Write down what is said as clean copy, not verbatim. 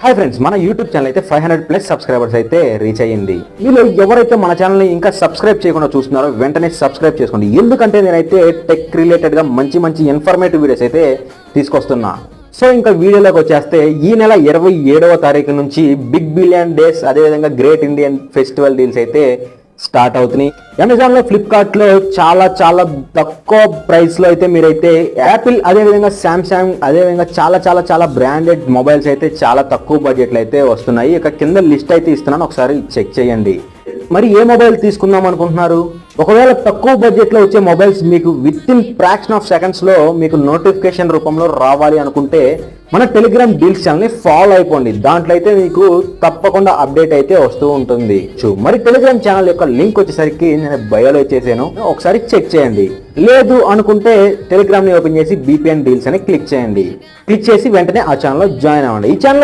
Hi friends, మన YouTube channel అయితే 500+ subscribers అయితే రీచ్ అయ్యింది. మీలో ఎవరైతే మన ఛానల్ని ఇంకా సబ్స్క్రైబ్ చేయకుండా చూస్తున్నారో వెంటనే సబ్స్క్రైబ్ చేసుకోండి. ఎందుకంటే నేనైతే టెక్ రిలేటెడ్గా మంచి మంచి ఇన్ఫర్మేటివ్ వీడియోస్ అయితే తీసుకొస్తున్నా. సో ఇంకా వీడియోలోకి వచ్చేస్తే ఈ నెల 27వ తారీఖు నుంచి బిగ్ బిలియన్ డేస్, అదేవిధంగా గ్రేట్ ఇండియన్ ఫెస్టివల్ డీల్స్ అయితే స్టార్ట్ అవుతున్నాయి. అమెజాన్ లో, ఫ్లిప్కార్ట్ లో చాలా చాలా తక్కువ ప్రైస్ లో అయితే మీరైతే యాపిల్, అదేవిధంగా శాంసంగ్, అదేవిధంగా చాలా చాలా చాలా బ్రాండెడ్ మొబైల్స్ అయితే చాలా తక్కువ బడ్జెట్లు అయితే వస్తున్నాయి. ఇక కింద లిస్ట్ అయితే ఇస్తున్నాను, ఒకసారి చెక్ చేయండి. మరి ఏ మొబైల్ తీసుకుందాం అనుకుంటున్నారు? ఒకవేళ తక్కువ బడ్జెట్లో వచ్చే మొబైల్స్ మీకు with in fraction of seconds లో మీకు నోటిఫికేషన్ రూపంలో రావాలి అనుకుంటే మన టెలిగ్రామ్ డీల్స్ ఛానల్ని ఫాలో అయిపోండి. దాంట్లో అయితే మీకు తప్పకుండా అప్డేట్ అయితే వస్తూ ఉంటుంది. మరి టెలిగ్రామ్ ఛానల్ యొక్క లింక్ వచ్చేసరికి నేను బయోలో ఇచ్చేసాను, ఒకసారి చెక్ చేయండి. లేదు అనుకుంటే టెలిగ్రామ్ ని ఓపెన్ చేసి బీపీఎన్ డీల్స్ అని క్లిక్ చేయండి. క్లిక్ చేసి వెంటనే ఆ ఛానల్లో జాయిన్ అవ్వండి. ఈ ఛానల్